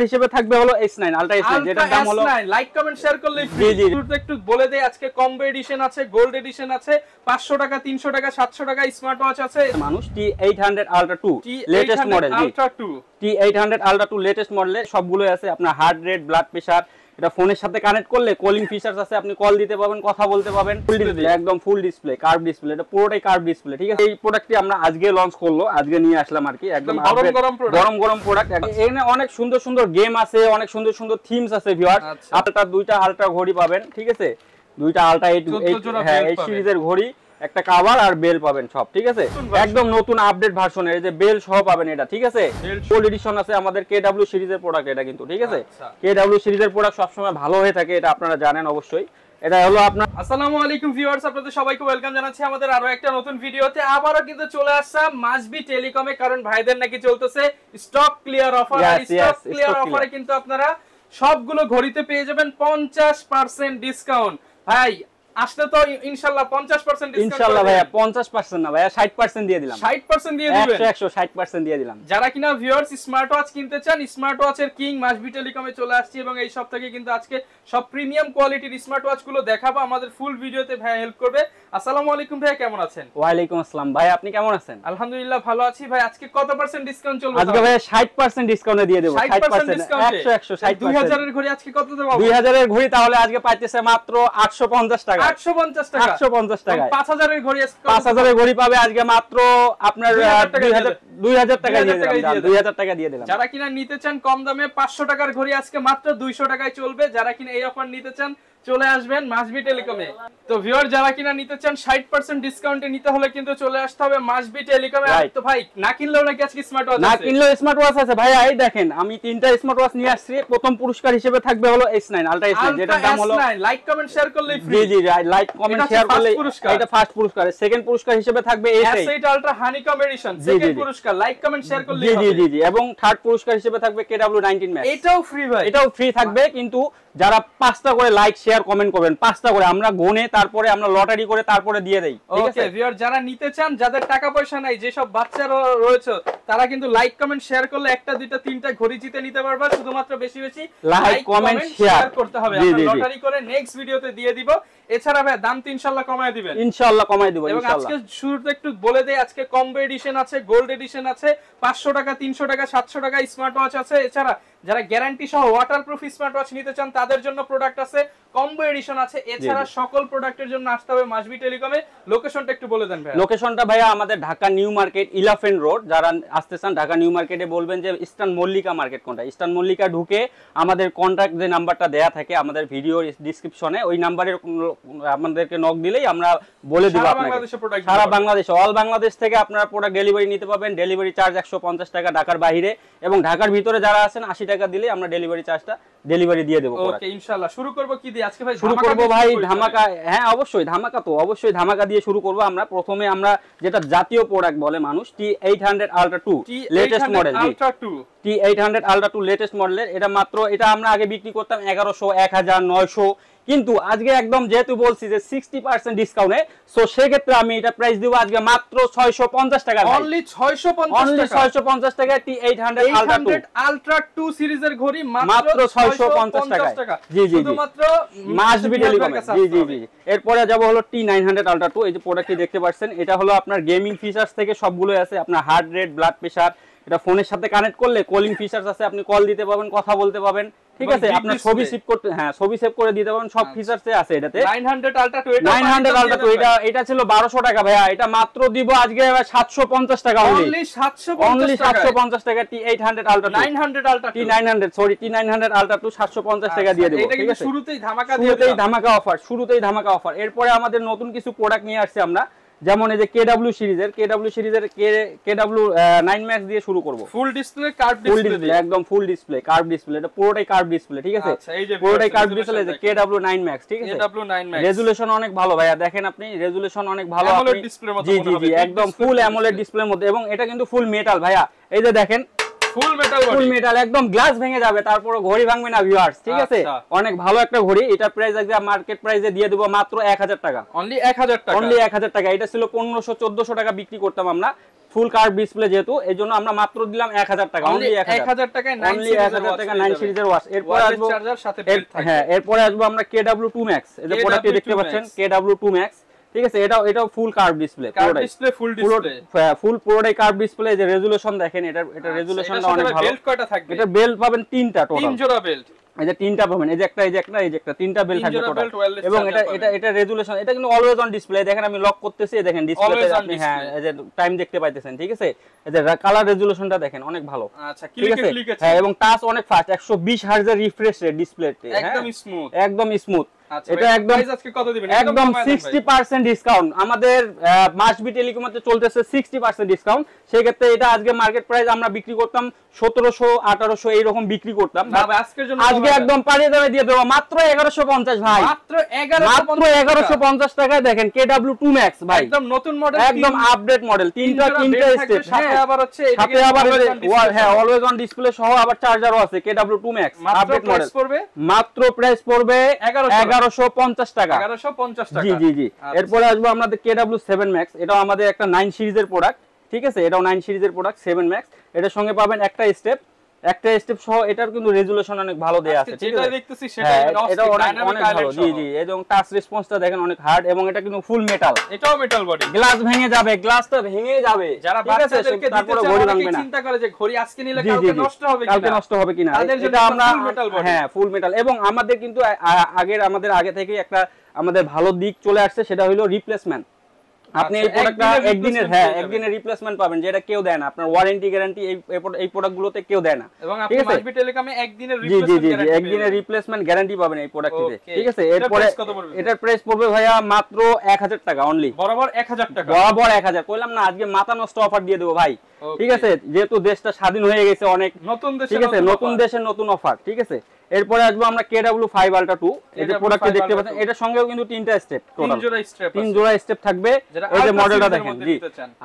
হিসেবে থাকবে হলো S9 আলট্রা S9 যেটার দাম হলো লাইক কমেন্ট শেয়ার করলে ফ্রি। শুরুতে একটু বলে দেই আজকে কম্বো এডিশন আছে, গোল্ড এডিশন আছে, 500 টাকা 300 টাকা 700 টাকা স্মার্ট ওয়াচ আছে। মানুষ T800 Ultra 2 latest model, Ultra 2 T800 Ultra 2 latest মডেলের সবগুলো আছে। আপনার হার্ট রেট, ব্লাড প্রেসার, এটা ফোনের সাথে কানেক্ট করলে কলিং ফিচারস আছে, আপনি কল দিতে পারবেন, কথা বলতে পারবেন। ফুল ডিসপ্লে, একদম ফুল ডিসপ্লে, কার্ভ ডিসপ্লে, এটা পুরোটাই কার্ভ ডিসপ্লে, ঠিক আছে। এই প্রোডাক্টটি আমরা আজকে লঞ্চ করলো, আজকে নিয়ে আসলাম আর কি, একদম গরম প্রোডাক্ট। এখানে অনেক সুন্দর সুন্দর গেম আছে, অনেক সুন্দর সুন্দর থিমস আছে ভিউয়ার। আপনারা দুইটা আলট্রা ঘড়ি পাবেন, ঠিক আছে, দুইটা আলট্রা 8 সিরিজের ঘড়ি, একটা কভার আর বেল পাবেন সব, ঠিক আছে। একদম নতুন আপডেট ভার্সনের, এই যে বেল সহ পাবেন এটা, ঠিক আছে। গোল্ড এডিশন আছে আমাদের KW সিরিজের প্রোডাক্ট এটা কিন্তু, ঠিক আছে। KW সিরিজের প্রোডাক্ট সব সময় ভালো হয়ে থাকে, এটা আপনারা জানেন অবশ্যই। এটা হলো আপনার আসসালামু আলাইকুম ভিউয়ার্স, আপনাদের সবাইকে ওয়েলকাম জানাচ্ছি আমাদের আরো একটা নতুন ভিডিওতে। আবারো কিন্তু চলে আসলাম মাসবি টেলিকমে, কারণ ভাইদের নাকি চলতেছে স্টক ক্লিয়ার অফার। আর স্টক ক্লিয়ার অফারে কিন্তু আপনারা সবগুলো ঘড়িতে পেয়ে যাবেন 50% ডিসকাউন্ট। ভাই আসলে তো ইনশাআল্লাহ 50% ডিসকাউন্ট। ইনশাআল্লাহ ভাইয়া 50% না ভাইয়া 60% দিয়ে দিলাম। 60% দিয়ে দিবেন? 160% দিয়ে দিলাম। যারা কিনা ভিউয়ার্স স্মার্ট ওয়াচ কিনতে চান, স্মার্ট ওয়াচের কিং মাসবি টেলিকমে চলে আসছে এবং এই সপ্তাহে কিন্তু আজকে সব প্রিমিয়াম কোয়ালিটির স্মার্ট ওয়াচ গুলো দেখাবো। আমাদের ফুল ভিডিওতে ভাই হেল্প করবে। আসসালামু আলাইকুম ভাই, কেমন আছেন? ওয়া আলাইকুম আসসালাম ভাই, আপনি কেমন আছেন? আলহামদুলিল্লাহ ভালো আছি ভাই। আজকে কত পার্সেন্ট ডিসকাউন্ট চলবে? আজকে ভাই 60% ডিসকাউন্টে দিয়ে দেব। 60% ডিসকাউন্টে 2000 এর ঘড়ি আজকে কত দেব? 2000 এর ঘড়ি তাহলে আজকে পাইতেছে মাত্র 850 টাকা। 850 টাকা, 850 টাকা। 5000 এর ঘড়ি 5000 এর ঘড়ি পাবে আজকে মাত্র আপনার 2000 টাকা দিয়ে দিলাম। 2000 টাকা দিয়ে দিলাম। যারা কিনা নিতে চান কম দামে 500 টাকার ঘড়ি আজকে মাত্র 200 টাকায় চলবে। যারা কিনা এই অফার নিতে চান চলে আসবেন মাসবি টেলিকমে। তো ভিউয়ার যারা কিনা নিতে চান 60% ডিসকাউন্টে নিতে হলে কিন্তু চলে আসতে হবে মাসবি টেলিকমে। আর তো ভাই না কিনলেও নাকি আজকে স্মার্ট ওয়াচ আছে? না কিনলেও স্মার্ট ওয়াচ আছে ভাই। এই দেখেন আমি তিনটা স্মার্ট ওয়াচ নিয়ে আসছি। প্রথম পুরস্কার হিসেবে থাকবে হলো S9 আলট্রা S9 যেটার দাম হলো লাইক কমেন্ট শেয়ার করলে ফ্রি। জি জি, লাইক কমেন্ট শেয়ার করলে এটা ফার্স্ট পুরস্কার। সেকেন্ড পুরস্কার হিসেবে থাকবে S8 ultra honeycomb edition, second পুরস্কার লাইক কমেন্ট শেয়ার করলে জি জি জি জি। এবং থার্ড পুরস্কার হিসেবে থাকবে KW19 ম্যাক্স। এটাও ফ্রি ভাই, এটাও ফ্রি থাকবে, কিন্তু যারা 5টা করে লাইক শেয়ার কমেন্ট করবেন, 5টা করে আমরা গুনে তারপরে আমরা লটারি করে তারপরে দিয়ে দেই, ঠিক আছে। ওকে ভিউয়ার যারা নিতে চান, যাদের টাকা পয়সা নাই, যেসব বাচ্চারা রয়েছে, তারা কিন্তু লাইক কমেন্ট শেয়ার করলে একটা দুইটা তিনটা ঘড়ি জিতে নিতে পারবে। শুধুমাত্র বেশি বেশি লাইক কমেন্ট শেয়ার করতে হবে। আমরা লটারি করে নেক্সট ভিডিওতে দিয়ে দিব। এছাড়া ভাই দাম তো ইনশাআল্লাহ কমায় দিবেন। ইনশাআল্লাহ কমায় দিব এবং ইনশাআল্লাহ। আজকে শুরুতে একটু বলে দেই আজকে কম্বো এডিশন আছে, গোল্ড এডিশন আছে, 500 টাকা 300 টাকা 700 টাকা স্মার্ট ওয়াচ আছে। এছাড়া যারা গ্যারান্টি সহ ওয়াটারপ্রুফ স্মার্ট ওয়াচ নিতে চান তাদের জন্য প্রোডাক্ট আছে, কম্বো এডিশন আছে। এছাড়া সকল প্রোডাক্টের জন্য আসতে হবে মাসবি টেলিকমে। লোকেশনটা একটু বলে দেন ভাই। লোকেশনটা ভাইয়া আমাদের ঢাকা নিউ মার্কেট ইলাফেন্ট রোড। যারা আসতে চান ঢাকা নিউ মার্কেটে বলবেন যে ইস্টার্ন মল্লিকা মার্কেট কোনটা। ইস্টার্ন মল্লিকা ঢুকে আমাদের কন্টাক্ট যে নাম্বারটা দেয়া থাকে আমাদের ভিডিও ডেসক্রিপশনে, ওই নাম্বারে আমাদেরকে নক দিলেই আমরা বলে দিব আপনাকে। সারা বাংলাদেশে, অল বাংলাদেশ থেকে আপনারা প্রোডাক্ট ডেলিভারি নিতে পারবেন। ডেলিভারি চার্জ 150 টাকা ঢাকার বাইরে, এবং ঢাকার ভিতরে যারা আছেন 80 টাকা দিলে আমরা ডেলিভারি চার্জটা ডেলিভারি দিয়ে দেব। ওকে ইনশাআল্লাহ। শুরু করব কি দিয়ে আজকে ভাই? শুরু করব ভাই ধামাকা। হ্যাঁ অবশ্যই ধামাকা, তো অবশ্যই ধামাকা দিয়ে শুরু করব আমরা। প্রথমে আমরা যেটা জাতীয় প্রোডাক্ট বলে মানুষ, T800 Ultra 2 latest model, T800 Ultra 2 latest মডেলের। এটা মাত্র, এটা আমরা আগে বিক্রি করতাম 1100, 1000, 900, কিন্তু আজকে একদম যেহেতু বলছি যে 60% ডিসকাউন্টে, সো সেক্ষেত্রে আমি এটা প্রাইস দিব আজকে মাত্র 650 টাকা। অনলি 650 টাকা T800 Ultra 2 সিরিজের ঘড়ি মাত্র 650 টাকা। জি জি, শুধুমাত্র মাসবি টেলিকমে। জি জি জি। এরপরে যাব হলো T900 Ultra 2। এই যে প্রোডাক্টটি দেখতে পাচ্ছেন, এটা হলো আপনার গেমিং ফিচারস থেকে সবগুলোই আছে। আপনার হার্ট রেট, ব্লাড প্রেসার, এটা ফোনের সাথে কানেক্ট করলে কলিং ফিচারস আছে, আপনি কল দিতে পারবেন, কথা বলতে পারবেন, ঠিক আছে। আপনার ছবি সেভ করতে, হ্যাঁ ছবি সেভ করে দিতে পারবেন, সব ফিচারসে আছে এটাতে। 900 Ultra 2 এটা ছিল 1200 টাকা ভাইয়া, এটা মাত্র দিব আজকে 750 টাকা। অনলি 750 টাকা T800 Ultra 2। 900 Ultra 2 T900 sorry T900 Ultra 2 750 টাকা দিয়ে দেব, ঠিক আছে। শুরুতেই ধামাকা দিয়ে শুরুতেই ধামাকা অফার, শুরুতেই ধামাকা অফার। এরপরে আমাদের নতুন কিছু প্রোডাক্ট নিয়ে আসছে আমরা, যেমন এই যে KW সিরিজের KW9 ম্যাক্স দিয়ে শুরু করব। ফুল ডিসপ্লে, কার্ভ ডিসপ্লে, একদম ফুল ডিসপ্লে, কার্ভ ডিসপ্লে, এটা পুরোটাই কার্ভ ডিসপ্লে, ঠিক আছে। পুরোটাই কার্ভ ডিসপ্লে, যে KW9 ম্যাক্স, ঠিক আছে। KW9 ম্যাক্স রেজোলিউশন অনেক ভালো ভাইয়া, দেখেন আপনি রেজোলিউশন অনেক ভালো। জি জি জি, একদম ফুল অ্যামোলেড ডিসপ্লের মধ্যে, এবং এটা কিন্তু ফুল মেটাল ভাইয়া। এই যে দেখেন ফুল মেটাল, ফুল মেটাল, একদম গ্লাস ভেঙে যাবে, তারপর ঘড়ি ভাঙবে না ভিউয়ার্স, ঠিক আছে। অনেক ভালো একটা ঘড়ি। এটা প্রাইস আজকে মার্কেট প্রাইসে দিয়ে দেব মাত্র 1000 টাকা। অনলি 1000 টাকা। অনলি 1000 টাকা। এটা ছিল 1500, 1400 টাকা বিক্রি করতাম আমরা, ফুল কার্ভ ডিসপ্লে যেহেতু এইজন্য আমরা মাত্র দিলাম 1000 টাকা, অনলি 1000 টাকায় 9 সিরিজের ওয়াচ। এরপর আসবো চার্জার সাথে বেল্ট থাকবে। হ্যাঁ, এরপরে আসবো আমরা KW2 Max, এই যে প্রোডাক্টটি দেখতে পাচ্ছেন KW2 Max, ঠিক আছে। এটাও ফুল কার্ভ ডিসপ্লে, ফুল পুরোটাই কার্ভ ডিসপ্লে। যে রেজুলেশন দেখেন, এটা রেজুলেশনটা অনেক ভালো। বেল্ট কয়টা থাকবে? এটা বেল্ট পাবেন 3টা টোটাল, 3 জোড়া বেল্ট। এই যে 3টা পাবেন, এই যে একটা 3টা বেল্ট থাকবে টোটাল। এবং এটা রেজুলেশন, এটা কিন্তু অলওয়েজ অন ডিসপ্লে। দেখেন আমি লক করতেছি, দেখেন ডিসপ্লেতে আপনি হ্যাঁ এই যে টাইম দেখতে পাইতেছেন, ঠিক আছে। এই যে কালার রেজুলেশনটা দেখেন অনেক ভালো। আচ্ছা, ক্লিক আছে। হ্যাঁ, এবং টাচ অনেক ফাস্ট, 120 হার্টজের রিফ্রেশ রেট ডিসপ্লেতে, একদম স্মুথ, একদম স্মুথ। আচ্ছা, এটা একদম আজকে কত দিবেন? একদম 60% ডিসকাউন্ট আমাদের মাসবি টেলিকমতে চলতেছে, 60% ডিসকাউন্ট। সেই ক্ষেত্রে এটা আজকে মার্কেট প্রাইস আমরা বিক্রি করতাম 1700 1800 এই রকম বিক্রি করতাম, আজকের জন্য আজকে একদম পানির দামে দিয়ে দেব মাত্র 1150 ভাই, মাত্র 1150 টাকায়। দেখেন KW2 Max ভাই, একদম নতুন মডেল, একদম আপডেট মডেল, তিনটা স্টেপ, সাথে আবার হচ্ছে সাথে আবার হ্যাঁ অলওয়েজ অন ডিসপ্লে সহ আবার চার্জারও আছে। KW2 Max আপডেট মডেল, মাত্র প্রাইস পড়বে 1150 টাকা, 1150 টাকা। জি জি জি। এরপরে আসবো আমাদের KW7 Max, এটাও আমাদের একটা 9 সিরিজের প্রোডাক্ট, ঠিক আছে। এটাও 9 সিরিজের প্রোডাক্ট 7 Max। এটার সঙ্গে পাবেন একটা স্টেপ সহ, এটার কিন্তু রেজুলেশন অনেক ভালো দেয়া আছে, ঠিক আছে। যেটা দেখতেছি সেটা এটা অনেক ভালো, জি জি। এবং টাচ রেসপন্সটা দেখেন অনেক হার্ড, এবং এটা কিন্তু ফুল মেটাল, এটাও মেটাল বডি। গ্লাস ভেঙে যাবে, গ্লাসটা ভেঙে যাবে, যারা বাচ্চাদেরকে দিতে চায় ঘড়ি ভাঙবে না, চিন্তা করে যে ঘড়ি আজকে নিলে কালকে নষ্ট হবে কিনা, এটা আমরা হ্যাঁ ফুল মেটাল। এবং আমাদের কিন্তু আমাদের আগে থেকে একটা আমাদের ভালো দিক চলে আসছে, সেটা হলো রিপ্লেসমেন্ট। আপনি এই প্রোডাক্টটা একদিনের রিপ্লেসমেন্ট পাবেন, যেটা কেউ দেয় না। আপনার ওয়ারেন্টি গ্যারান্টি এই প্রোডাক্টগুলোতে কেউ দেয় না, এবং আপনি মাসবি টেলিকমে একদিনের রিপ্লেসমেন্ট গ্যারান্টি, একদিনের রিপ্লেসমেন্ট গ্যারান্টি পাবেন এই প্রোডাক্টটিতে, ঠিক আছে। এরপরে এটার প্রাইস পড়বে ভাইয়া মাত্র 1000 টাকা অনলি, বরাবর 1000 টাকা, বরাবর 1000। কইলাম না আজকে মাথা নষ্ট অফার দিয়ে দেব ভাই, ঠিক আছে। যেহেতু দেশটা স্বাধীন হয়ে গেছে অনেক, নতুন দেশে, ঠিক আছে, নতুন দেশে নতুন অফার, ঠিক আছে। এরপরে আসবো আমরা KW5 Ultra 2, এই যে প্রোডাক্টটি দেখতে পাচ্ছেন, এটার সঙ্গেও কিন্তু 3টা স্টেপ টোটাল, 3 জোড়া স্টেপ থাকবে। এই যে মডেলটা দেখেন, জি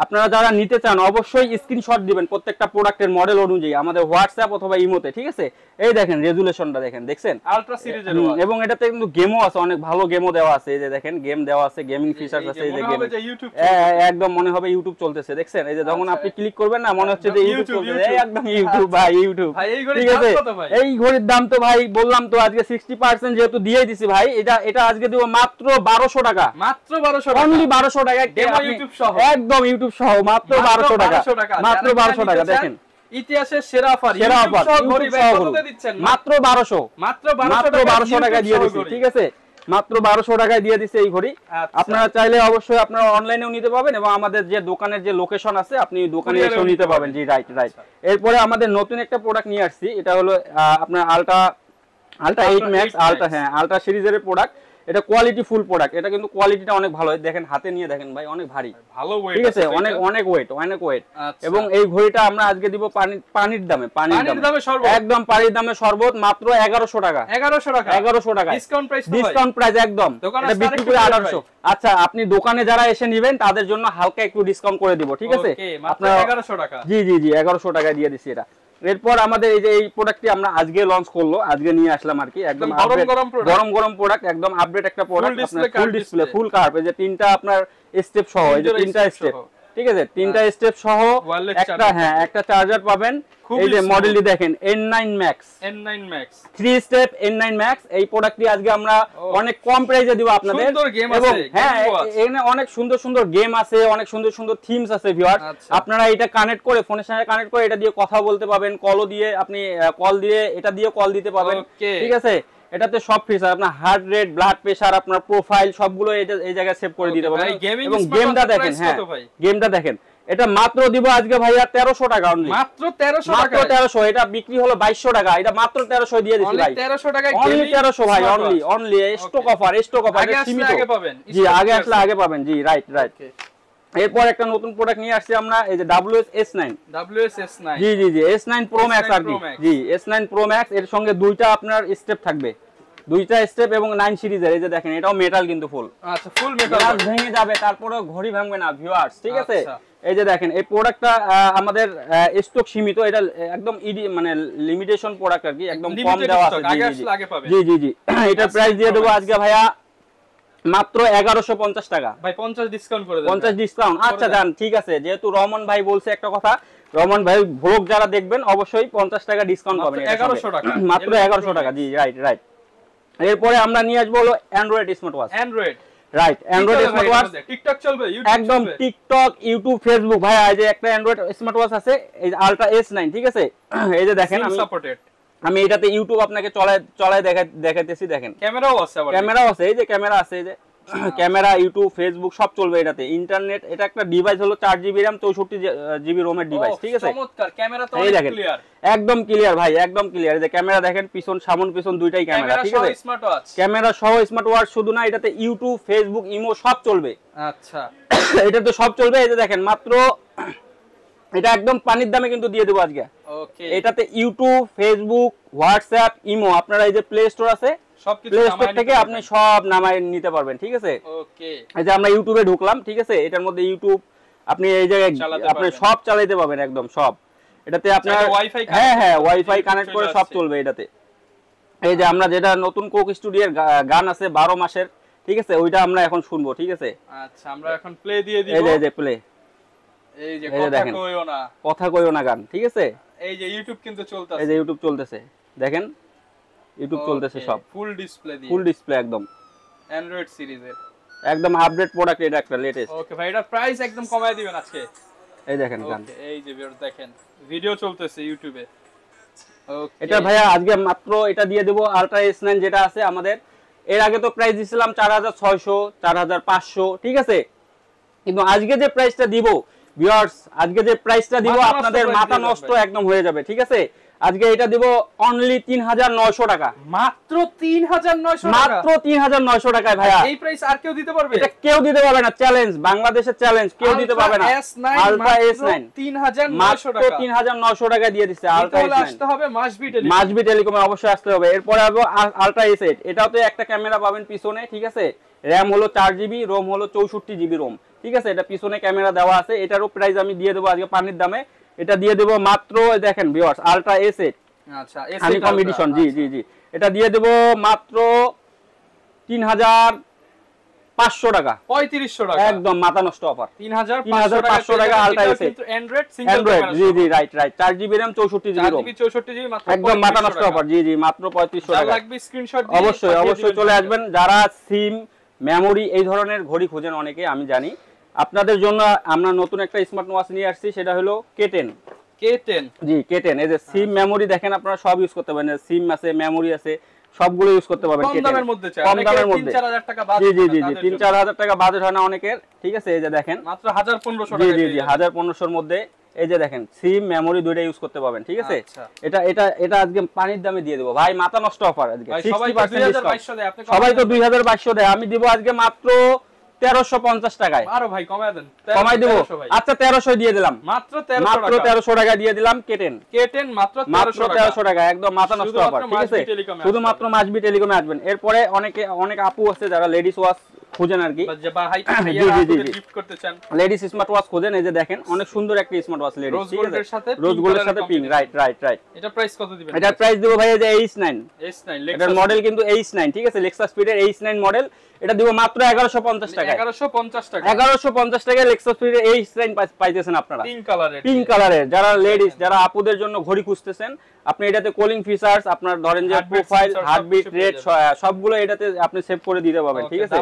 আপনারা যারা নিতে চান অবশ্যই স্ক্রিনশট দিবেন প্রত্যেকটা প্রোডাক্টের মডেল অনুযায়ী আমাদের হোয়াটসঅ্যাপ অথবা ইমোতে, ঠিক আছে। এই দেখেন রেজুলেশনটা দেখছেন, আলট্রা সিরিজের, এবং এটাতে কিন্তু গেমও আছে, অনেক ভালো গেমও দেওয়া আছে। এই যে দেখেন গেম দেওয়া আছে, গেমিং ফিচারস আছে। এই যে গেম একদম মনে হবে ইউটিউব চলতেছে, দেখছেন। এই যে যখন আপনি ক্লিক করবেন না মনে হচ্ছে যে ইউটিউব চলতেছে, একদম ইউটিউব ভাই, ইউটিউব, ঠিক আছে। এই ঘড়ির দাম তো ভাই বললাম তো আজকে 60% যেহেতু দিয়ে দিছি ভাই, এটা আজকে দেব মাত্র 1200 টাকা, মাত্র 1200 টাকা, অনলি 1200 টাকা, ইউটিউব সহ, একদম ইউটিউব সহ মাত্র 1200 টাকা, মাত্র 1200 টাকা। দেখেন ইতিহাসের সেরা অফার, সেরা অফার, কততে দিচ্ছেন? মাত্র 1200, মাত্র 1200 টাকা দিয়ে দিচ্ছি, ঠিক আছে। মাত্র 1200 টাকায় দিয়ে দিচ্ছে এই ঘড়ি। আপনারা চাইলে অবশ্যই আপনারা অনলাইনেও নিতে পাবেন, এবং আমাদের যে দোকানের যে লোকেশন আছে আপনি দোকানে এসেও নিতে পাবেন, জি রাইট। এরপরে আমাদের নতুন একটা প্রোডাক্ট নিয়ে আসছি, এটা হলো আপনার আলট্রা 8 Max, আলট্রা সিরিজের প্রোডাক্ট। এটা কোয়ালিটি ফুল প্রোডাক্ট, এটা কিন্তু কোয়ালিটিটা অনেক ভালো। দেখেন হাতে নিয়ে দেখেন ভাই, অনেক ভারী, ভালো ওয়েট, ঠিক আছে, অনেক ওয়েট। এবং এই ঘড়িটা আমরা আজকে দিব পানির দামে, একদম পানির দামে সর্বোচ্চ মাত্র 1100 টাকা, 1100 টাকা ডিসকাউন্ট প্রাইস একদম। এটা বিক্রি করে 1800। আচ্ছা, আপনি দোকানে যারা এসে নেবেন তাদের জন্য হালকা একটু ডিসকাউন্ট করে দিব, ঠিক আছে। আপনারা 1100 টাকা, জি 1100 টাকায় দিয়ে দিছি এটা। এরপর আমাদের এই যে এই প্রোডাক্টটি আমরা আজকে লঞ্চ করলো, আজকে নিয়ে আসলাম আর কি, একদম গরম প্রোডাক্ট, একদম আপডেট একটা প্রোডাক্ট, আপনার ফুল ডিসপ্লে, ফুল কার্ভ, এই যে 3টা আপনার স্টেপ সহ, এই যে 3টা স্টেপ, ঠিক আছে, 3টা স্টেপ সহ একটা চার্জার পাবেন। এই যে মডেলটি দেখেন N9 Max, 3 step N9 Max। এই প্রোডাক্টটি আজকে আমরা অনেক কম প্রাইসে দিব আপনাদের, এবং এখানে অনেক সুন্দর গেম আছে, অনেক সুন্দর থিমস আছে ভিউয়ার্স। আপনারা এটা কানেক্ট করে ফোনের সাথে কানেক্ট করে এটা দিয়ে কথা বলতে পাবেন, কলও দিয়ে আপনি এটা দিয়ে কল দিতে পাবেন, ঠিক আছে। এটাতে সব ফিচার, আপনার হার্ট রেট, ব্লাড প্রেসার, আপনার প্রোফাইল সবগুলো এই জায়গায় সেভ করে দিতে পারবেন। এবং গেমটা দেখেন, গেমটা দেখেন, এটা মাত্র দিব আজকে ভাইয়া 1300 টাকা অনলি, মাত্র 1300। এটা বিক্রি হলো 2200 টাকা, এটা মাত্র 1300 দিয়ে দিছি ভাই, 1300 টাকায় অনলি 1300 ভাই, অনলি স্টক অফার, সীমিত, জি আগে আসলে আগে পাবেন, জি রাইট। এরপর একটা নতুন প্রোডাক্ট নিয়ে আসছি আমরা, এই যে WS9, জি S9 Pro Max আর কি, জি S9 Pro Max। এর সঙ্গে দুইটা আপনার স্টেপ থাকবে, 2টা স্টেপ, এবং 9 সিরিজের। এই যে দেখেন এটাও মেটাল কিন্তু ফুল, আচ্ছা ফুল মেটাল, ভেঙে যাবে তারপরে ঘড়ি ভাঙবে না ভিউয়ার্স, ঠিক আছে। এই যে দেখেন এই প্রোডাক্টটা আমাদের স্টক সীমিত, এটা একদম মানে লিমিটেশন প্রোডাক্ট আর কি, একদম কম দেওয়া আছে, জি। এটার প্রাইস দিয়ে দেবো আজকে ভাইয়া মাত্র 1150 টাকা ভাই 50 ডিসকাউন্ট করে দেন 50 ডিসকাউন্ট আচ্ছা জান ঠিক আছে যেহেতু রহমান ভাই বলছে একটা কথা রহমান ভাই ব্লগ যারা দেখবেন অবশ্যই 50 টাকা ডিসকাউন্ট পাবেন 1100 টাকা মাত্র 1100 টাকা জি রাইট এরপরে আমরা নিয়ে আসবো হলো Android smart watch right Android smart watch TikTok চলবে ইউটিউব একদম টিকটক ইউটিউব ফেসবুক ভাই এই যে একটা অ্যান্ড্রয়েড স্মার্ট ওয়াচ আছে এই আলট্রা S9 ঠিক আছে এই যে দেখেন আমি এটাতে ইউটিউব আপনাকে চলায় দেখাইতেছি দেখেন ক্যামেরাও আছে এই যে ক্যামেরা আছে এই যে ক্যামেরা ইউটিউব ফেসবুক সব চলবে এটাতে ইন্টারনেট এটা একটা ডিভাইস হলো 4GB RAM 64GB ROM এর ডিভাইস ঠিক আছে চমৎকার ক্যামেরা তো অনেক ক্লিয়ার একদম ক্লিয়ার ভাই একদম ক্লিয়ার এই যে ক্যামেরা দেখেন পিছন সামন পিছন দুইটাই ক্যামেরা ঠিক আছে স্মার্ট ওয়াচ ক্যামেরা সহ স্মার্ট ওয়াচ শুধু না এটাতে ইউটিউব ফেসবুক ইমো সব চলবে আচ্ছা এটাতে সব চলবে এই যে দেখেন মাত্র এটা একদম পানির দামে কিন্তু দিয়ে দেব আজকে ওকে এটাতে ইউটিউব ফেসবুক হোয়াটসঅ্যাপ ইমো আপনারা এই যে প্লে স্টোর আছে সবকিছু প্লে স্টোর থেকে আপনি সব নামায় নিতে পারবেন ঠিক আছে ওকে এই যে আমরা ইউটিউবে ঢুকলাম ঠিক আছে এটার মধ্যে ইউটিউব আপনি এই জায়গায় আপনি সব চালাতে পারবেন একদম সব এটাতে আপনার হ্যাঁ ওয়াইফাই কানেক্ট করে সব চলবে এটাতে এই যে আমরা যেটা নতুন কোক স্টুডিওর গান আছে 12 মাসের ঠিক আছে ওইটা আমরা এখন শুনবো ঠিক আছে আচ্ছা আমরা এখন প্লে দিয়ে দিব এই যে প্লে এই যে কথা কইও না গান ঠিক আছে এই যে ইউটিউব কিন্তু চলতেছে এই যে ইউটিউব চলতেছে দেখেন ইউটিউব চলতেছে সব ফুল ডিসপ্লে ফুল ডিসপ্লে একদম অ্যান্ড্রয়েড সিরিজের একদম আপডেট প্রোডাক্ট এটা একটা লেটেস্ট ওকে ভাই এটা প্রাইস একদম কমায় দিবেন আজকে এই দেখেন গান এই যে ভিউয়ার দেখেন ভিডিও চলতেছে ইউটিউবে ওকে এটা ভাইয়া আজকে মাত্র এটা দিয়ে দেব আলট্রা S9 যেটা আছে আমাদের এর আগে তো প্রাইস দিছিলাম 4600 4500 ঠিক আছে কিন্তু আজকে যে প্রাইসটা দিব ভিউয়ার্স আজকে যে প্রাইসটা দিব আপনাদের মাথা নষ্ট একদম হয়ে যাবে ঠিক আছে আজকে এটা দিব অনলি 3900 টাকা মাত্র 3900 টাকা মাত্র 3900 টাকায় ভাইয়া এই প্রাইস আর কেউ দিতে পারবে এটা কেউ দিতে পারবে না চ্যালেঞ্জ বাংলাদেশের চ্যালেঞ্জ কেউ দিতে পারবে না আলট্রা S9 3900 টাকা 3900 টাকা দিয়ে দিছে আলট্রা S9 আসতে হবে মাসবি টেলিকমে অবশ্যই আসতে হবে এরপর আসবো আলট্রা S8 এটাও তো একটা ক্যামেরা পাবেন পিছনে ঠিক আছে RAM হলো 4GB ROM হলো 64GB ROM ঠিক আছে এটা পিছনে ক্যামেরা দেওয়া আছে এটারও প্রাইস আমি দিয়ে দেব আজকে পানির দামে এটা দিয়ে দেব মাত্র দেখেন ভিউয়ার্স আলট্রা S8 আচ্ছা হানিকম এডিশন জি এটা দিয়ে দেব মাত্র 3500 টাকা 3500 টাকা একদম মাথা নষ্ট অফার 3500 টাকা আলট্রা S8 কিন্তু অ্যান্ড্রয়েড সিঙ্গেল জি right 4GB RAM 64GB ROM 64GB মাত্র একদম মাথা নষ্ট অফার জি মাত্র 3500 টাকা লাগবে স্ক্রিনশট দিয়ে অবশ্যই চলে আসবেন যারা সিম মেমোরি এই ধরনের ঘড়ি খোঁজেন অনেকে আমি জানি আপনাদের জন্য আমরা নতুন একটা স্মার্ট ওয়াচ নিয়ে আসছি সেটা হলো K10 জি K10 এই যে সিম মেমোরি দেখেন আপনারা সব ইউজ করতে পারেন সিম আছে মেমোরি আছে সবগুলো ইউজ করতে পারবেন কম দামের মধ্যে কম দামের মধ্যে 3-4000 টাকা বাজেট জি 3-4000 টাকা বাজেট হয় না অনেকের ঠিক আছে এই যে দেখেন মাত্র 1500 টাকা জি 1500 এর মধ্যে এই যে দেখেন সিম মেমোরি দুইটা ইউজ করতে পারবেন ঠিক আছে এটা আজকে পানির দামে দিয়ে দেব ভাই মাথা নষ্ট অফার আজকে 60% ডিসকাউন্ট সবাই তো 2200 দেয় আমি দিব আজকে মাত্র 1350 টাকায় আরো ভাই কমায় দেন কমাই দেব আচ্ছা 1300 দিয়ে দিলাম মাত্র 1300 টাকা দিয়ে দিলাম K10 মাত্র 1300 টাকা একদম মাথা নষ্ট অফার ঠিক আছে শুধুমাত্র মাসবি টেলিকমে আসবেন এরপরে অনেক আপু আছে যারা লেডিস ওয়াচ খোঁজেন আর কি গিফট করতে চান লেডিস স্মার্ট ওয়াচ খোঁজেন এই যে দেখেন অনেক সুন্দর একটা স্মার্ট ওয়াচ লেডিস রোজ গোল্ডের সাথে রোজ গোল্ডের সাথে পিঙ্ক রাইট এটা প্রাইস কত দিবেন এটা প্রাইস দেব ভাই এই যে S9 এটার মডেল কিন্তু S9 ঠিক আছে লেক্সাস স্পিডের S9 মডেল এটা দিব মাত্র 1150 টাকা 1150 টাকায় লেক্সাস স্পিডের S9 পাইতেছেন আপনারা পিঙ্ক কালারের যারা লেডিস যারা আপুদের জন্য ঘড়ি খুঁজতেছেন আপনি এটাতে কলিং ফিচারস আপনার ধরেন যে প্রোফাইল হার্টবিট রেট সবগুলো এটাতে আপনি সেভ করে দিতে পারবেন ঠিক আছে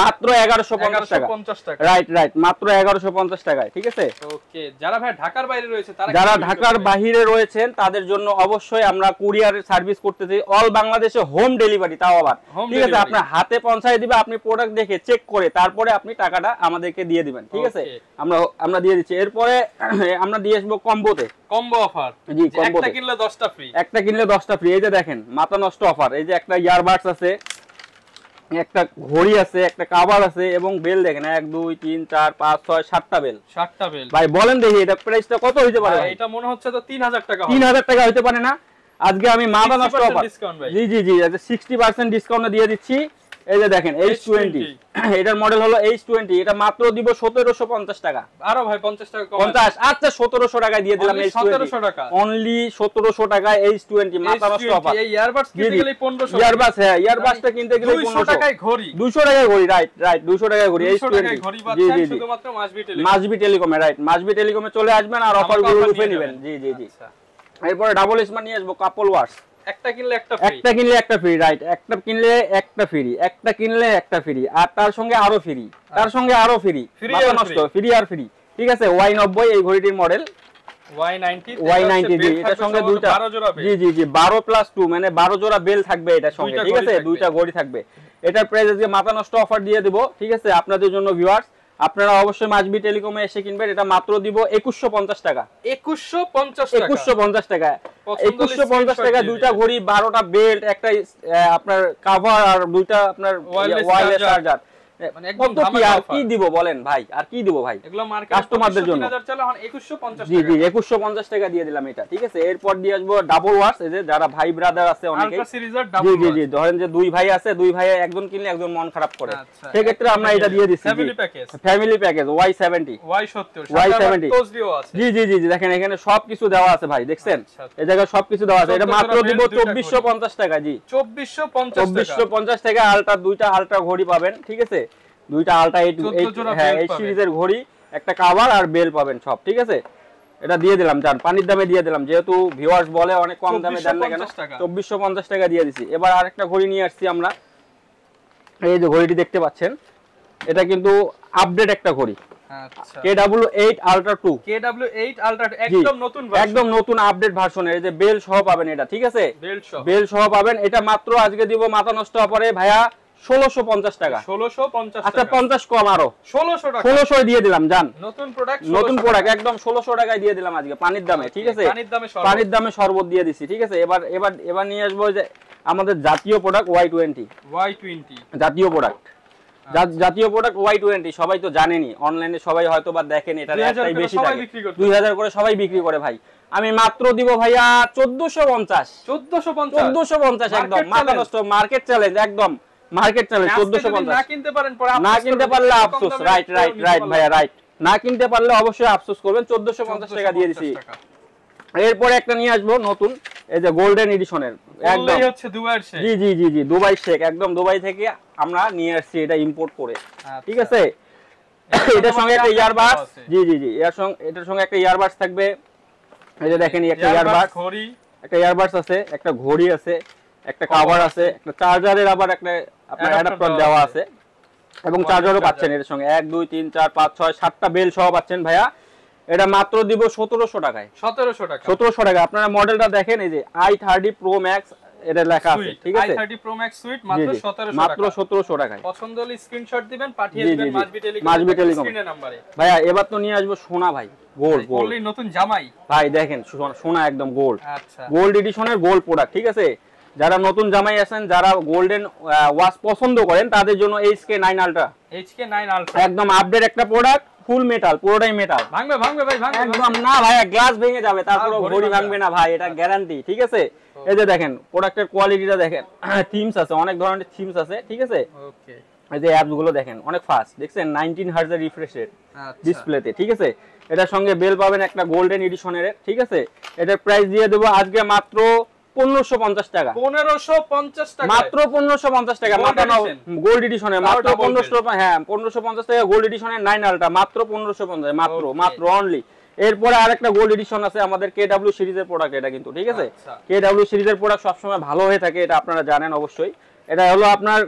মাত্র 1150 টাকা রাইট মাত্র 1150 টাকায় ঠিক আছে ওকে যারা ভাই ঢাকার বাইরে রয়েছে যারা ঢাকার বাইরে রয়েছেন তাদের জন্য অবশ্যই আমরা কুরিয়ার সার্ভিস করতেছি অল বাংলাদেশে হোম ডেলিভারি তাও আবার ঠিক আছে আপনার হাতে পৌঁছায় দিবে আপনি প্রোডাক্ট দেখে চেক করে তারপরে আপনি টাকাটা আমাদেরকে দিয়ে দিবেন ঠিক আছে আমরা দিয়ে দিচ্ছি এরপরে আমরা দিয়ে আসবো কম্বো অফার জি কম্বোতে একটা কিনলে 10টা ফ্রি এই যে দেখেন মাথা নষ্ট অফার এই যে একটা ইয়ারবাডস আছে একটা ঘড়ি আছে একটা কভার আছে এবং বেল দেখেন 1 2 3 4 5 6 7টা বেল ভাই বলেন দেখি এটা প্রাইসটা কত হইতে পারে এটা মনে হচ্ছে তো 3000 টাকা 3000 টাকা হইতে পারে না আজকে আমি মাথা নষ্ট অফার জি আজ 60% ডিসকাউন্ট দিয়ে দিচ্ছি এই যে দেখেন H20 এটার মডেল হলো H20, এটা মাত্র দিব 1750 টাকা। আরো ভাই 50 টাকা কম। 50, আচ্ছা 1700 টাকায় দিয়ে দিলাম H20, 1700 টাকা অনলি 1700 টাকায় H20 মাথা নষ্ট অফার। এই ইয়ারবাডস কিনতে গেলে 1500, ইয়ারবাডস হ্যাঁ ইয়ারবাডসটা কিনতে গেলে 200 টাকায় ঘড়ি, 200 টাকায় ঘড়ি, রাইট 200 টাকায় ঘড়ি H20 জি জি শুধুমাত্র মাসবি টেলিকমে, রাইট মাসবি টেলিকমে চলে আসবেন আর অফারগুলো লুফে নেবেন। জি জি জি। এরপরে ডাবল স্মার্ট নিয়ে আসবো কাপল ওয়াশ, একটা কিনলে একটা ফ্রি, একটা কিনলে একটা ফ্রি, রাইট একটা কিনলে একটা ফ্রি, একটা কিনলে একটা ফ্রি, আর তার সঙ্গে আরো ফ্রি, তার সঙ্গে আরো ফ্রি, মাথা নষ্ট ফ্রি আর ফ্রি। ঠিক আছে Y90 এই ঘড়িটির মডেল Y90 জি, এটার সঙ্গে দুইটা 12 জোড়া বেল, জি জি জি 12+2 মানে 12 জোড়া বেল থাকবে এটার সঙ্গে। ঠিক আছে দুইটা ঘড়ি থাকবে। এটার প্রাইস আজকে মাথা নষ্ট অফার দিয়ে দেব। ঠিক আছে আপনাদের জন্য ভিউয়ার্স, আপনারা অবশ্যই মাসবি টেলিকমে এসে কিনবেন। এটা মাত্র দিব 2150 টাকা। 2150 টাকা 2150 টাকা দুইটা ঘড়ি, 12টা বেল্ট, একটা আপনার কভার আর দুইটা আপনার ওয়্যারলেস চার্জার। মানে একদম কি দিব বলেন ভাই, আর কি দিব ভাই এগুলো মার্কেট কাস্টমারদের জন্য? 3000 চলে এখন 2150 জি জি 2150 টাকা দিয়ে দিলাম এটা। ঠিক আছে এরপর দিয়ে আসবো ডাবল ওয়াশ, এই যে যারা ভাই ব্রাদার আছে অনেকেই আলট্রা সিরিজের ডাবল জি জি জি ধরেন যে দুই ভাই আছে, দুই ভাই একজন কিনলে একজন মন খারাপ করে, সেই ক্ষেত্রে আমরা এটা দিয়ে দিচ্ছি ফ্যামিলি প্যাকেজ Y70 Y70 জি জি জি দেখেন এখানে সবকিছু দেওয়া আছে ভাই, দেখছেন এই জায়গায় সবকিছু দেওয়া আছে। এটা মাত্র দিব 2450 টাকা। জি 2450 টাকা আলট্রা, দুইটা আলট্রা ঘড়ি পাবেন। ঠিক আছে দুইটা আলট্রা এই সিরিজের ঘড়ি, একটা কভার আর বেল পাবেন সব। ঠিক আছে এটা দিয়ে দিলাম, জান পানির দামে দিয়ে দিলাম, যেহেতু ভিউয়ার্স বলে অনেক কম দামে দেন না কেন, 2450 টাকা দিয়ে দিছি। এবার আরেকটা ঘড়ি নিয়ে আসছি আমরা, এই যে ঘড়িটি দেখতে পাচ্ছেন এটা কিন্তু আপডেট একটা ঘড়ি, আচ্ছা KW8 Ultra 2 KW8 Ultra একদম নতুন ভার্সন, একদম নতুন আপডেট ভার্সনের, এই যে বেল সহ পাবেন এটা। ঠিক আছে বেল সহ পাবেন এটা। মাত্র আজকে দিব মাথা নষ্ট অফারে ভাইয়া 1650 টাকা। 1650 আচ্ছা 50 কম আরো 1600 টাকা, 1600 দিয়ে দিলাম জান। নতুন প্রোডাক্ট একদম 1600 টাকায় দিয়ে দিলাম আজকে পানির দামে। ঠিক আছে পানির দামে শরবত দিয়ে দিছি। ঠিক আছে এবার নিয়ে আসবো যে আমাদের জাতীয় প্রোডাক্ট Y20 জাতীয় প্রোডাক্ট, জাতীয় প্রোডাক্ট Y20 সবাই তো জানেনই, অনলাইনে সবাই হয়তো বা দেখেন, এটা একটাই বেশি থাকে 2000 করে সবাই বিক্রি করে ভাই। আমি মাত্র দিব ভাইয়া 1450 একদম মাথা নষ্ট মার্কেট চ্যালেঞ্জ, একদম মার্কেট চ্যালেঞ্জ 1450। না কিনতে পারলে আফসোস, রাইট ভাইয়া রাইট, না কিনতে পারলে অবশ্যই আফসোস করবেন। 1450 টাকা দিয়ে দিছি। এরপরে একটা নিয়ে আসবো নতুন, এই যে গোল্ডেন এডিশনের, একদম হচ্ছে দুবাইয়ের শেক। জি জি জি জি দুবাই শেক, একদম দুবাই থেকে আমরা নিয়ে আসছি এটা ইম্পোর্ট করে। ঠিক আছে এটার সঙ্গে একটা ইয়ারবাডস, জি জি জি এটার সঙ্গে একটা ইয়ারবাডস থাকবে। এই যে দেখেন একটা ইয়ারবাডস, একটা ইয়ারবাডস আছে, একটা ঘড়ি আছে, একটা কভার আছে, একটা চার্জারের আবার একটা আপনার অ্যাডাপ্টার দেওয়া আছে, এবং চার্জারও পাচ্ছেন এর সঙ্গে। 1 2 3 4 5 6 7টা বেল সহ পাচ্ছেন ভাইয়া। এটা মাত্র দিব 1700 টাকায়। 1700 টাকা। আপনারা মডেলটা দেখেন, এই যে i30 Pro Max এটা লেখা আছে। ঠিক আছে i30 Pro Max সুইট মাত্র 1700 টাকা, মাত্র 1700 টাকায়। পছন্দ হলে স্ক্রিনশট দিবেন, পাঠিয়ে দিবেন মাসবি টেলিকম স্ক্রিনের নম্বরে। ভাইয়া এবার তো নিয়ে আসবো সোনা ভাই, গোল্ড নতুন জামাই ভাই, দেখেন সোনা একদম গোল্ড, আচ্ছা গোল্ড এডিশনের গোল্ড প্রোডাক্ট। ঠিক আছে যারা নতুন জামাই আছেন, যারা গোল্ডেন ওয়াচ পছন্দ করেন, তাদের জন্য HK9 Ultra একদম আপডেট একটা প্রোডাক্ট, ফুল মেটাল, পুরোটাই মেটাল। ভাঙবে ভাই, একদম না ভাই, গ্লাস ভেঙে যাবে, তারপর ঘড়ি ভাঙবে না ভাই, এটা গ্যারান্টি। ঠিক আছে এই যে দেখেন প্রোডাক্টের কোয়ালিটিটা দেখেন, থিমস আছে, অনেক ধরনের থিমস আছে। ঠিক আছে ওকে এই যে অ্যাপস গুলো দেখেন অনেক ফাস্ট, দেখছেন 19 হার্জ এর রিফ্রেশ রেট ডিসপ্লেতে। ঠিক আছে এটার সঙ্গে বেল পাবেন একটা গোল্ডেন এডিশনের। ঠিক আছে এটার প্রাইস দিয়ে দেবো আজকে মাত্র 1550 টাকা। 1550 টাকা মাত্র 1550 টাকা গোল্ড এডিশনের, মাত্র 1500। হ্যাঁ 1550 টাকা গোল্ড এডিশনের 9 আলট্রা, মাত্র 1550, মাত্র অনলি। এরপরে আরেকটা গোল্ড এডিশন আছে আমাদের KW সিরিজের প্রোডাক্ট এটা কিন্তু। ঠিক আছে KW সিরিজের প্রোডাক্ট সবসময় ভালো হয়ে থাকে, এটা আপনারা জানেন অবশ্যই। এটা হলো আপনার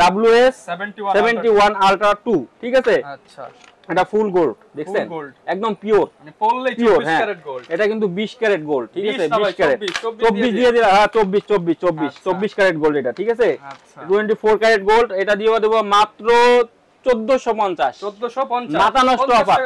WS71 Ultra 2। ঠিক আছে আচ্ছা এটা ফুল গোল্ড, দেখছেন একদম পিওর, মানে পড়লে 24 ক্যারেট গোল্ড। এটা কিন্তু 20 ক্যারেট গোল্ড। ঠিক আছে 20 ক্যারেট 24 দিয়ে দিলা। হ্যাঁ 24 ক্যারেট গোল্ড এটা। ঠিক আছে 24 ক্যারেট গোল্ড এটা দিয়ে দেব মাত্র 1450 মাথা নষ্ট অফার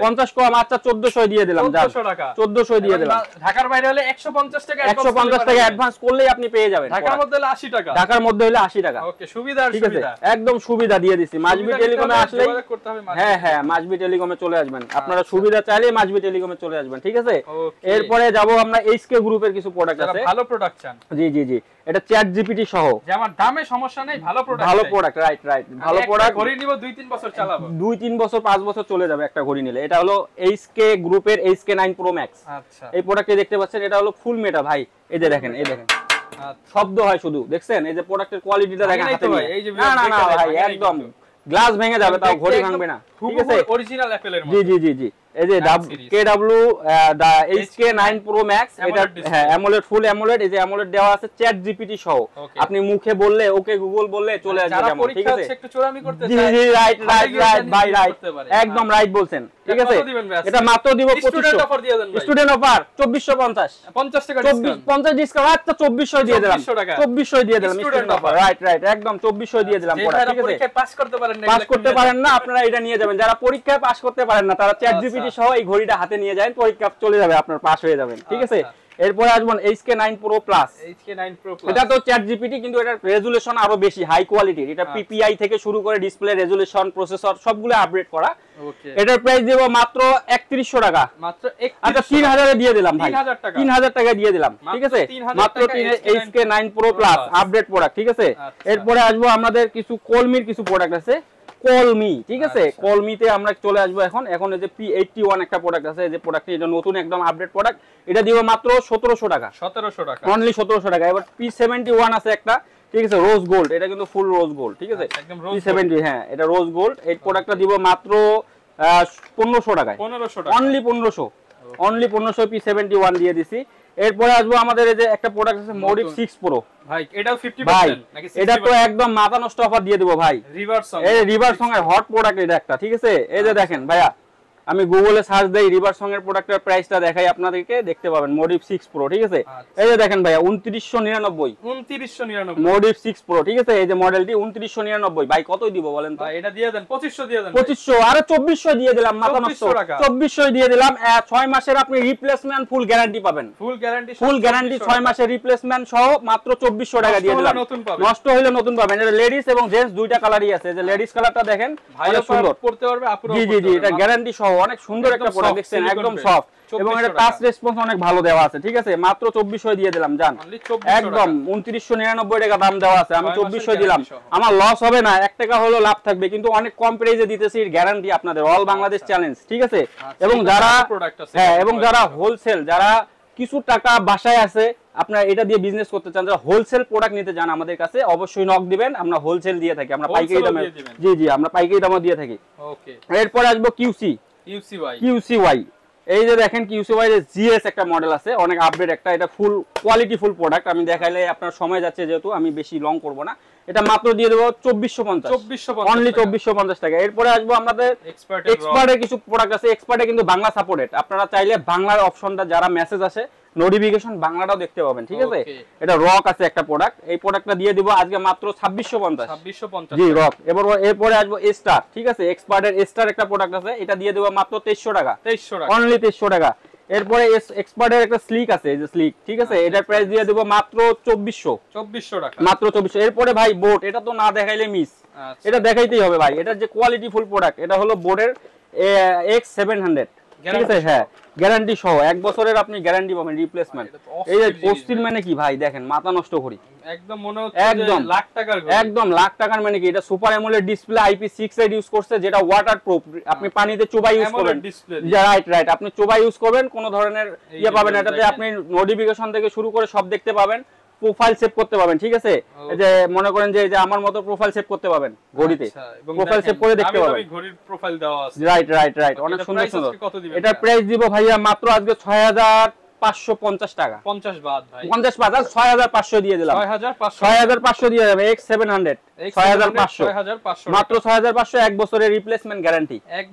50 কম আচ্ছা 1400 দিয়ে দিলাম 1400 টাকা 1400 দিয়ে দিলাম ঢাকার বাইরে হলে 150 টাকা 150 টাকা অ্যাডভান্স করলেই আপনি পেয়ে যাবেন ঢাকার মধ্যে হলে 80 টাকা ঢাকার মধ্যে হলে 80 টাকা ওকে সুবিধা আর ঠিক আছে সুবিধা একদম সুবিধা দিয়ে দিছি মাসবি টেলিকমে আসলে যোগাযোগ করতে হবে হ্যাঁ হ্যাঁ মাসবি টেলিকমে চলে আসবেন আপনারা সুবিধা চাইলে মাসবি টেলিকমে চলে আসবেন ঠিক আছে এরপরে যাব আমরা এইচকে গ্রুপের কিছু প্রোডাক্ট আছে ভালো প্রোডাকশন জি জি জি এটা চ্যাট জিপিটি সহ যে আমার দামে সমস্যা নেই ভালো প্রোডাক্ট রাইট ভালো প্রোডাক্ট ঘড়ি নিব 2-3 বছর চালাবো 2-3 বছর 5 বছর চলে যাবে একটা ঘড়ি নিলে এটা হলো এইচকে গ্রুপের এইচকে 9 প্রো ম্যাক্স আচ্ছা এই প্রোডাক্টে দেখতে পাচ্ছেন এটা হলো ফুল মেটা ভাই এই যে দেখেন শব্দ হয় শুধু দেখছেন এই যে প্রোডাক্টের কোয়ালিটিটা দেখেন হাতে নিয়ে না ভাই একদম গ্লাস ভেঙে যাবে তাও ঘড়ি ভাঙবে না ঠিক আছে অরিজিনাল অ্যাপেলের মতো জি এই যে KW দা HK9 Pro Max এটা হ্যাঁ অ্যামোলেড ফুল অ্যামোলেড এই যে অ্যামোলেড দেওয়া আছে চ্যাট জিপিটি সহ আপনি মুখে বললে ওকে গুগল বললে চলে আসবে যেমন ঠিক আছে একটু চোরামি করতে জি জি রাইট ভাই রাইট একদম রাইট বলছেন ঠিক আছে এটা মাত্র দিব 2500 অফার দিয়ে দেন ভাই স্টুডেন্ট অফার 2450 50 টাকা 50 ডিসকাউন্ট আচ্ছা 2400 দিয়ে দিলাম 2400 দিয়ে দিলাম স্টুডেন্ট অফার রাইট একদম 2400 দিয়ে দিলাম ঠিক আছে পরীক্ষায় পাস করতে পারেন না পাস করতে পারেন না আপনারা এটা নিয়ে যাবেন যারা পরীক্ষায় পাস করতে পারেন না তারা চ্যাট জিপিটি সহ এই ঘড়িটা হাতে নিয়ে যাবেন পরীক্ষা চলে যাবে আপনার পাস হয়ে যাবেন ঠিক আছে এরপরে আসবেন HK9 Pro Plus এটা তো চ্যাট জিপিটি কিন্তু এটার রেজোলিউশন আরো বেশি হাই কোয়ালিটির এটা PPI থেকে শুরু করে ডিসপ্লে রেজোলিউশন প্রসেসর সবগুলো আপডেট করা এটার প্রাইস দেব মাত্র 3100 টাকা মাত্র আচ্ছা 3000 এ দিয়ে দিলাম ভাই 3000 টাকা দিয়ে দিলাম ঠিক আছে মাত্র HK9 Pro Plus update product ঠিক আছে এরপরে আসবো আমাদের কিছু কলমির কিছু প্রোডাক্ট আছে কলমি ঠিক আছে কলমিতে আমরা চলে আসবো এখন এই যে P81 একটা প্রোডাক্ট আছে এই যে প্রোডাক্টটি এটা নতুন একদম আপডেট প্রোডাক্ট এটা দিব মাত্র 1700 টাকা অনলি 1700 টাকা এবার P71 আছে একটা ঠিক আছে রোজ গোল্ড এটা কিন্তু ফুল রোজ গোল্ড ঠিক আছে P70 হ্যাঁ এটা রোজ গোল্ড এই প্রোডাক্টটা দিব মাত্র 1500 টাকায় অনলি 1500 P71 দিয়ে দিছি এরপরে আসবো আমাদের এই যে একটা প্রোডাক্ট আছে Modif 6 Pro ভাই এটাও 50% নাকি 60% এটা তো একদম মাথা নষ্ট অফার দিয়ে দেব ভাই রিভার্স সং এর হট প্রোডাক্ট এটা একটা ঠিক আছে এই যে দেখেন ভাইয়া আমি গুগলে সার্চ দেই রিভার্স সং এর প্রোডাক্টের প্রাইসটা দেখাই আপনাদেরকে দেখতে পাবেন Modif 6 Pro ঠিক আছে এই যে দেখেন ভাইয়া 2999 Modif 6 Pro ঠিক আছে এই যে মডেলটি 2999 ভাই কতই দিব বলেন তো ভাই এটা দিয়ে দেন 2500 দিয়ে দেন 2500 আরে 2400 দিয়ে দিলাম মাথা নষ্ট 2400 দিয়ে দিলাম 6 মাসের আপনি রিপ্লেসমেন্ট ফুল গ্যারান্টি পাবেন ফুল গ্যারান্টি 6 মাসের রিপ্লেসমেন্ট সহ মাত্র 2400 টাকা দিয়ে দিলাম নষ্ট হইলে নতুন পাবেন এটা লেডিস এবং জেন্টস দুইটা কালারই আছে যে লেডিস কালারটা দেখেন অনেক সুন্দর পড়তে পারবে আপুরা জি এটা গ্যারান্টি সহ অনেক সুন্দর একটা প্রোডাক্ট দেখছেন একদম সফট এবং এটা টাচ রেসপন্স অনেক ভালো দেওয়া আছে ঠিক আছে মাত্র 2400 দিয়ে দিলাম জান একদম 2999 টাকা দাম দেওয়া আছে আমি 2400 দিলাম আমার লস হবে না 1 টাকা হলো লাভ থাকবে কিন্তু অনেক কম প্রাইসে দিতেছি এর গ্যারান্টি আপনাদের অল বাংলাদেশ চ্যালেঞ্জ ঠিক আছে এবং যারা হ্যাঁ এবং যারা হোলসেল যারা কিছু টাকা বাসায় আছে আপনারা এটা দিয়ে বিজনেস করতে চান যারা হোলসেল প্রোডাক্ট নিতে চান আমাদের কাছে অবশ্যই নক দিবেন আমরা হোলসেল দিয়ে থাকি আমরা পাইকারি দামে জি আমরা পাইকারি দামে দিয়ে থাকি ওকে এরপর আসবো QCY এই যে দেখেন QCY এর GS একটা মডেল আছে অনেক আপডেট একটা এটা ফুল কোয়ালিটি ফুল প্রোডাক্ট আমি দেখাইলে আপনার সময় যাচ্ছে যেহেতু আমি বেশি লং করব না এটা মাত্র দিয়ে দেব 2450 অনলি 2450 টাকা এরপরে আসবো আমাদের এক্সপার্টের কিছু প্রোডাক্ট আছে এক্সপার্টে কিন্তু বাংলা সাপোর্টেড আপনারা চাইলে বাংলার অপশনটা যারা মেসেজ আসে নোটিফিকেশন বাংলাটাও দেখতে পাবেন ঠিক আছে এটা রক আছে একটা প্রোডাক্ট এই প্রোডাক্টটা দিয়ে দিব আজকে মাত্র 2650 জি রক এরপরে আসবো স্টার ঠিক আছে এক্সপার্টের স্টার একটা প্রোডাক্ট আছে এটা দিয়ে দেব মাত্র 2300 টাকা অনলি 2300 টাকা এরপরে এক্সপার্টের একটা স্লিক আছে এই যে স্লিক ঠিক আছে এটার প্রাইস দিয়ে দেব মাত্র 2400 টাকা মাত্র 2400 এরপরে ভাই বোট এটা তো না দেখাইলে মিস এটা দেখাইতেই হবে ভাই এটার যে কোয়ালিটি ফুল প্রোডাক্ট এটা হলো বোটের X700 ঠিক আছে হ্যাঁ গ্যারান্টি সহ 1 বছরের আপনি গ্যারান্টি পাবেন রিপ্লেসমেন্ট এই যে পোস্টিল মানে কি ভাই দেখেন মাথা নষ্ট করি একদম মনে হচ্ছে যে লাখ টাকার ঘড়ি একদম লাখ টাকার মানে কি এটা super AMOLED display IP68 use করছে যেটা ওয়াটারপ্রুফ আপনি পানিতে চোবাই ইউজ করবেন রাইট আপনি চোবাই ইউজ করবেন কোনো ধরনের ইয়া পাবেন এটাতে আপনি নোটিফিকেশন থেকে শুরু করে সব দেখতে পাবেন প্রোফাইল সেভ করতে পারবেন ঠিক আছে এই যে মনে করেন যে আমার মতো প্রোফাইল সেভ করতে পারবেন ঘড়িতে প্রোফাইল সেভ করে দেখতে পারবেন ঘড়ির প্রোফাইল দেওয়া আছে রাইট অনেক সুন্দর এটা প্রাইস দিব ভাইয়া মাত্র আজকে 6550 টাকা 50 বাদ ভাই 50 বাদ 6500 দিয়ে দিলাম 6500 দিয়ে যাবে X700 6500 মাত্র 6500 এক বছরের রিপ্লেসমেন্ট গ্যারান্টি এক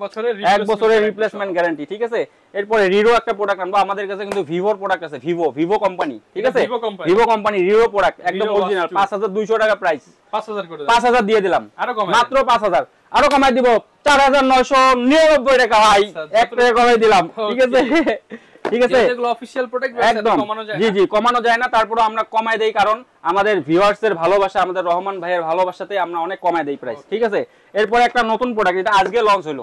বছরের রিপ্লেসমেন্ট গ্যারান্টি ঠিক আছে এরপরে রিরো একটা প্রোডাক্ট আনবো আমাদের কাছে কিন্তু ভিভোর প্রোডাক্ট আছে ভিভো কোম্পানি ঠিক আছে ভিভো কোম্পানি রিরো প্রোডাক্ট একদম অরিজিনাল 5200 টাকা প্রাইস 5000 করে 5000 দিয়ে দিলাম মাত্র 5000 আরো কমাই দিব 4999 টাকা ভাই, 1 টাকা কমাই দিলাম, ঠিক আছে? ঠিক আছে, যেগুলো অফিশিয়াল প্রোডাক্ট একদম কমানো যায়। জি জি, কমানো যায় না, তারপরে আমরা কমাই দেই কারণ আমাদের ভিউয়ার্স এর ভালোবাসা, আমাদের রহমান ভাইয়ের ভালোবাসাতে আমরা অনেক কমাই দেই প্রাইস, ঠিক আছে? এরপর একটা নতুন প্রোডাক্ট, এটা আজকে লঞ্চ হলো,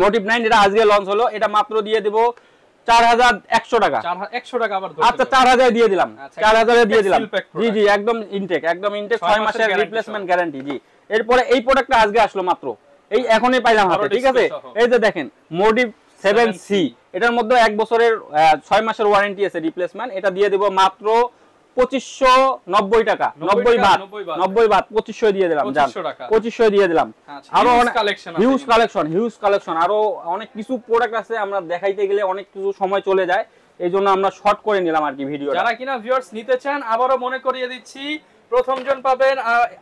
মোটিভ 9, এটা আজকে লঞ্চ হলো, এটা মাত্র দিয়ে দেব 4100 টাকা। 4100 টাকা আবার আচ্ছা 4000 দিয়ে দিলাম, 4000 এ দিয়ে দিলাম, জি জি, একদম ইনটেক 6 মাসের রিপ্লেসমেন্ট গ্যারান্টি, জি। এরপরে এই প্রোডাক্টটা আজকে আসলো মাত্র, এই এখনই পাইলাম হাতে, ঠিক আছে? এই যে দেখেন মোটিভ 7C, এটার মধ্যে 1 বছরের 6 মাসের ওয়ারেন্টি আছে রিপ্লেসমেন্ট, এটা দিয়ে দেব মাত্র 2590 টাকা, 90 বাত 2500 দিয়ে দিলাম, জান 2500 দিয়ে দিলাম। আরো হিউজ কালেকশন, আরো অনেক কিছু প্রোডাক্ট আছে, আমরা দেখাইতে গেলে অনেক কিছু সময় চলে যায়, এইজন্য আমরা শর্ট করে নিলাম আর কি ভিডিওটা। যারা কিনা ভিউয়ার্স নিতে চান, আবারো মনে করিয়ে দিচ্ছি, প্রথম জন পাবেন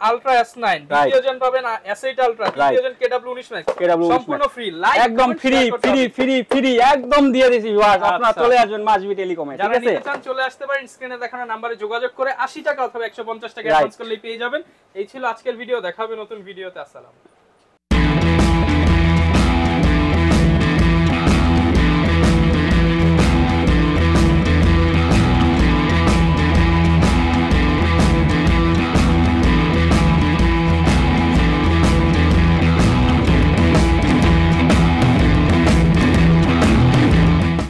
আলট্রা S9, দ্বিতীয় জন পাবেন S8 আলট্রা, তৃতীয় জন KW19 Max, সম্পূর্ণ ফ্রি, লাইক একদম ফ্রি একদম দিয়ে দিছি ভিউয়ার্স, আপনারা চলে আসবেন মাসবি টেলিকমে, ঠিক যারা আছে? নিতে চান চলে আসতে পারেন, স্ক্রিনে দেখানো নম্বরে যোগাযোগ করে 80 টাকা অথবা 150 টাকা অ্যাডভান্স করলেই পেয়ে যাবেন। এই ছিল আজকের ভিডিও, দেখা হবে নতুন ভিডিওতে, আসসালাম।